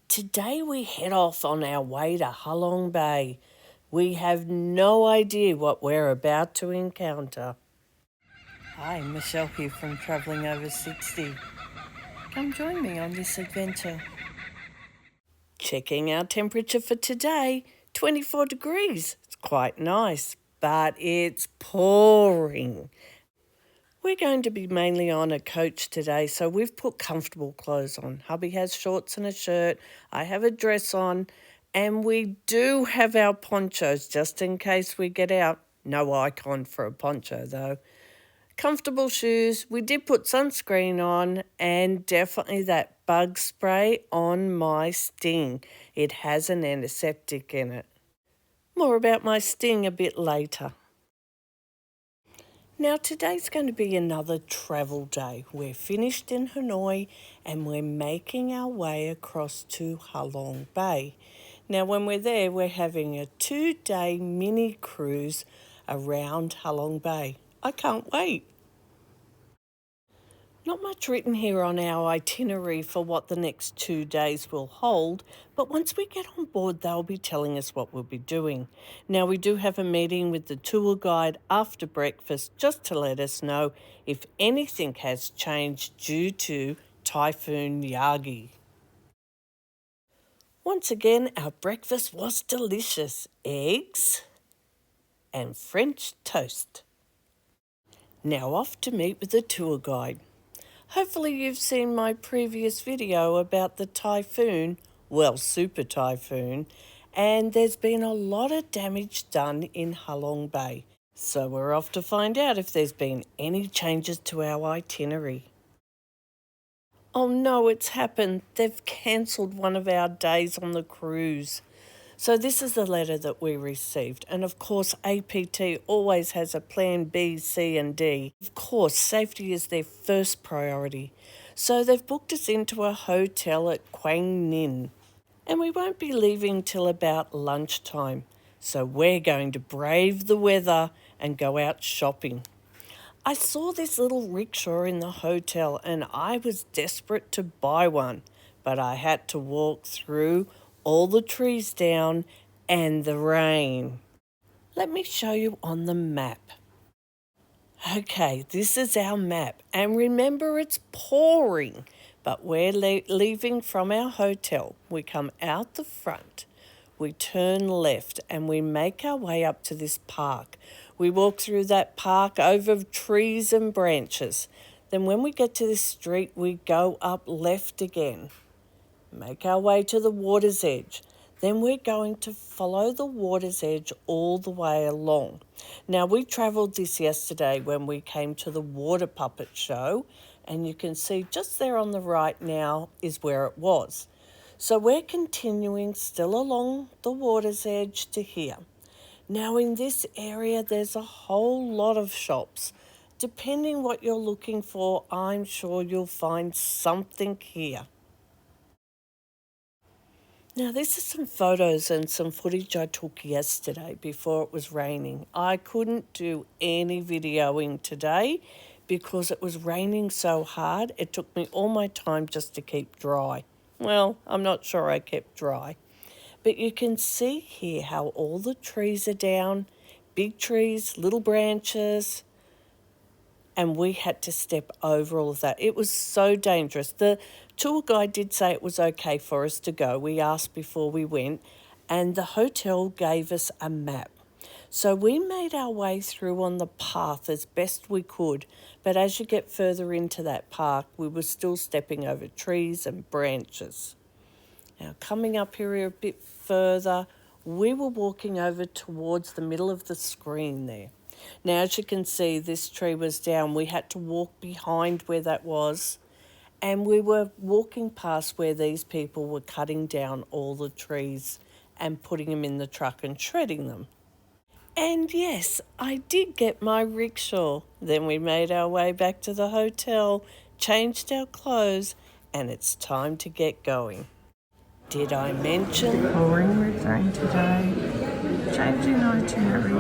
Today we head off on our way to Halong Bay. We have no idea what we're about to encounter. Hi, Michelle here from Travelling Over 60. Come join me on this adventure. Checking our temperature for today, 24 degrees. It's quite nice, but it's pouring. We're going to be mainly on a coach today, so we've put comfortable clothes on. Hubby has shorts and a shirt. I have a dress on, and we do have our ponchos just in case we get out. No icon for a poncho, though. Comfortable shoes. We did put sunscreen on, and definitely that bug spray on my Sting. It has an antiseptic in it. More about my Sting a bit later. Now today's going to be another travel day. We're finished in Hanoi and we're making our way across to Halong Bay. Now when we're there, we're having a 2-day mini cruise around Halong Bay. I can't wait. Not much written here on our itinerary for what the next 2 days will hold, but once we get on board, they'll be telling us what we'll be doing. Now, we do have a meeting with the tour guide after breakfast just to let us know if anything has changed due to Typhoon Yagi. Once again, our breakfast was delicious. Eggs and French toast. Now off to meet with the tour guide. Hopefully you've seen my previous video about the typhoon, well, super typhoon, and there's been a lot of damage done in Halong Bay. So we're off to find out if there's been any changes to our itinerary. Oh no, it's happened. They've cancelled one of our days on the cruise. So this is the letter that we received. And of course, APT always has a plan B, C and D. Of course, safety is their first priority. So they've booked us into a hotel at Quang Ninh. And we won't be leaving till about lunchtime. So we're going to brave the weather and go out shopping. I saw this little rickshaw in the hotel and I was desperate to buy one. But I had to walk through all the trees down and the rain. Let me show you on the map. Okay, this is our map. And remember, it's pouring, but we're leaving from our hotel. We come out the front, we turn left, and we make our way up to this park. We walk through that park over trees and branches. Then when we get to this street, we go up left again. Make our way to the water's edge. Then we're going to follow the water's edge all the way along. Now, we travelled this yesterday when we came to the water puppet show, and you can see just there on the right now is where it was. So we're continuing still along the water's edge to here. Now, in this area, there's a whole lot of shops. Depending what you're looking for, I'm sure you'll find something here. Now, this is some photos and some footage I took yesterday before it was raining. I couldn't do any videoing today because it was raining so hard. It took me all my time just to keep dry. Well, I'm not sure I kept dry. But you can see here how all the trees are down, big trees, little branches, and we had to step over all of that. It was so dangerous. The tour guide did say it was okay for us to go. We asked before we went, and the hotel gave us a map. So we made our way through on the path as best we could, but as you get further into that park, we were still stepping over trees and branches. Now, coming up here a bit further, we were walking over towards the middle of the screen there. Now, as you can see, this tree was down. We had to walk behind where that was, and we were walking past where these people were cutting down all the trees and putting them in the truck and shredding them. And yes, I did get my rickshaw. Then we made our way back to the hotel, changed our clothes, and it's time to get going. Did I mention? Pouring with rain today, changing itinerary,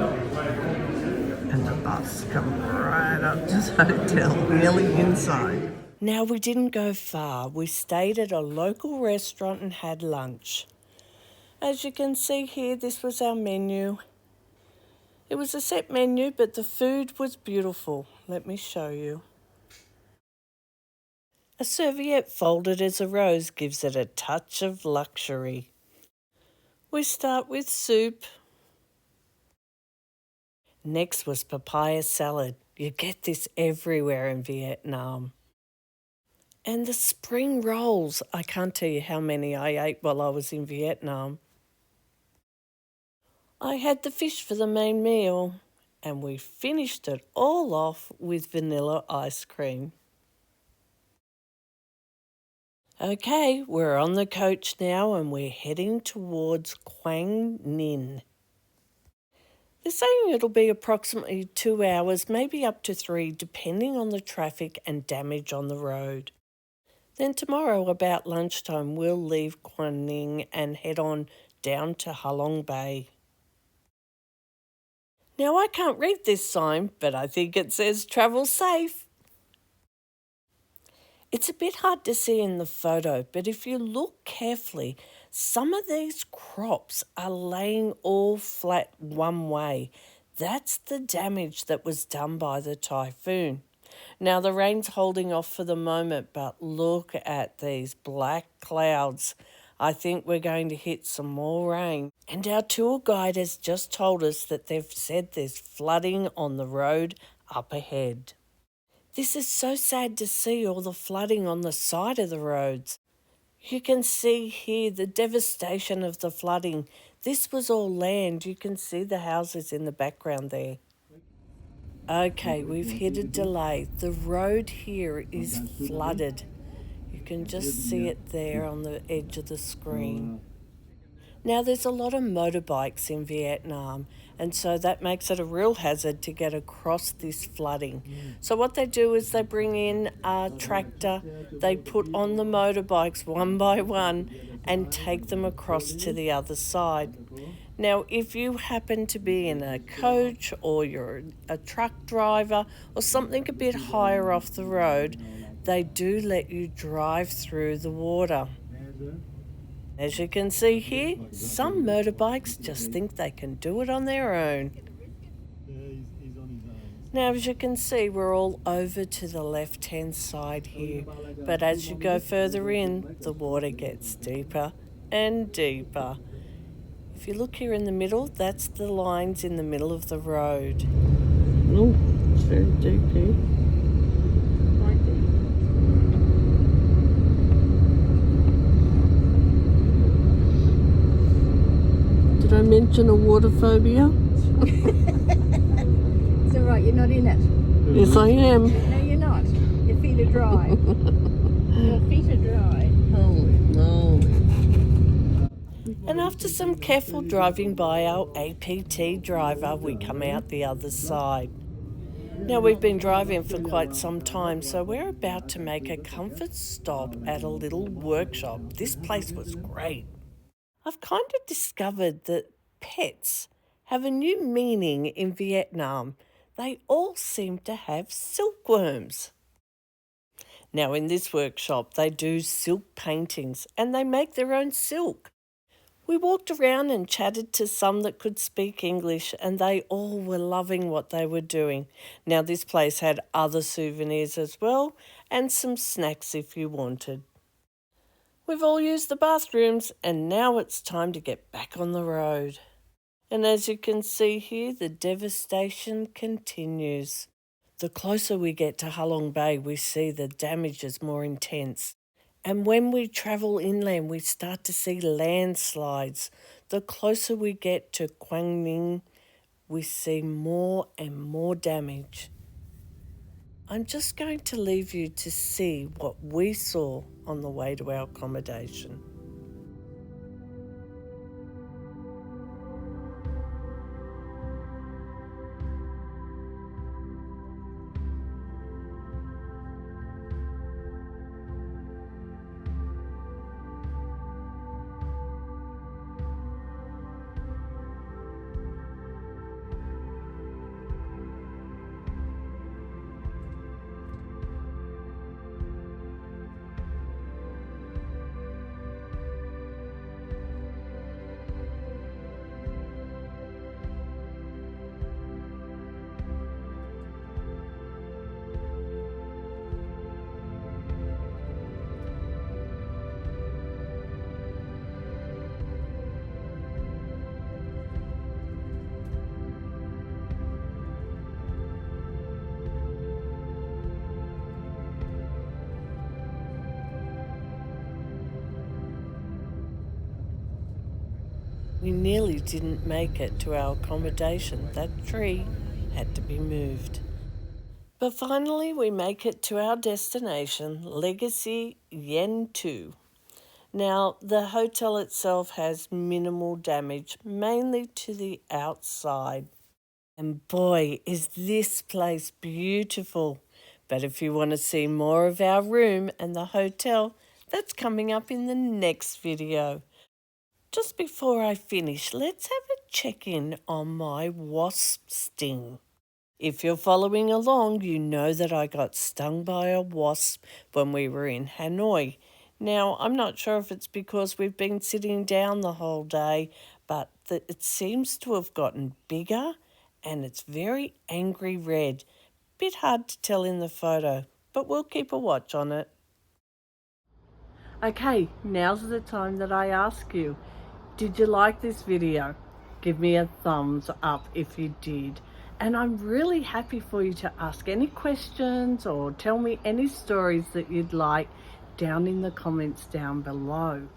and the bus come right up to the hotel, nearly inside. Now, we didn't go far. We stayed at a local restaurant and had lunch. As you can see here, this was our menu. It was a set menu, but the food was beautiful. Let me show you. A serviette folded as a rose gives it a touch of luxury. We start with soup. Next was papaya salad. You get this everywhere in Vietnam. And the spring rolls. I can't tell you how many I ate while I was in Vietnam. I had the fish for the main meal, and we finished it all off with vanilla ice cream. Okay, we're on the coach now and we're heading towards Quang Ninh. They're saying it'll be approximately 2 hours, maybe up to 3, depending on the traffic and damage on the road. Then tomorrow about lunchtime we'll leave Quang Ninh and head on down to Halong Bay. Now I can't read this sign, but I think it says travel safe. It's a bit hard to see in the photo, but if you look carefully, some of these crops are laying all flat one way. That's the damage that was done by the typhoon. Now the rain's holding off for the moment, but look at these black clouds. I think we're going to hit some more rain. And our tour guide has just told us that they've said there's flooding on the road up ahead. This is so sad to see all the flooding on the side of the roads. You can see here the devastation of the flooding. This was all land. You can see the houses in the background there. Okay, we've hit a delay. The road here is flooded. You can just see it there on the edge of the screen. Now, there's a lot of motorbikes in Vietnam, and so that makes it a real hazard to get across this flooding. So what they do is they bring in a tractor, they put on the motorbikes one by one and take them across to the other side. Now, if you happen to be in a coach or you're a truck driver or something a bit higher off the road, they do let you drive through the water. As you can see here, some motorbikes just think they can do it on their own. Now, as you can see, we're all over to the left-hand side here, but as you go further in, the water gets deeper and deeper. If you look here in the middle, that's the lines in the middle of the road. Oh, it's very deep here. Did I mention a water phobia? It's all right, you're not in it. Yes, I am. No, you're not. Your feet are dry. Your feet are dry. Holy moly. And after some careful driving by our APT driver, we come out the other side. Now, we've been driving for quite some time, so we're about to make a comfort stop at a little workshop. This place was great. I've kind of discovered that pets have a new meaning in Vietnam. They all seem to have silkworms. Now, in this workshop, they do silk paintings and they make their own silk. We walked around and chatted to some that could speak English, and they all were loving what they were doing. Now, this place had other souvenirs as well and some snacks if you wanted. We've all used the bathrooms and now it's time to get back on the road. And as you can see here, the devastation continues. The closer we get to Halong Bay, we see the damage is more intense. And when we travel inland, we start to see landslides. The closer we get to Quang Ninh, we see more and more damage. I'm just going to leave you to see what we saw on the way to our accommodation. We nearly didn't make it to our accommodation. That tree had to be moved. But finally, we make it to our destination, Legacy Yen 2. Now, the hotel itself has minimal damage, mainly to the outside. And boy, is this place beautiful. But if you want to see more of our room and the hotel, that's coming up in the next video. Just before I finish, let's have a check-in on my wasp sting. If you're following along, you know that I got stung by a wasp when we were in Hanoi. Now, I'm not sure if it's because we've been sitting down the whole day, but it seems to have gotten bigger and it's very angry red. Bit hard to tell in the photo, but we'll keep a watch on it. Okay, now's the time that I ask you, did you like this video? Give me a thumbs up if you did. And I'm really happy for you to ask any questions or tell me any stories that you'd like down in the comments down below.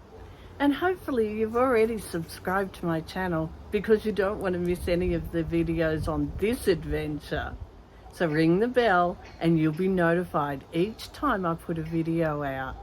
And hopefully you've already subscribed to my channel because you don't want to miss any of the videos on this adventure. So ring the bell and you'll be notified each time I put a video out.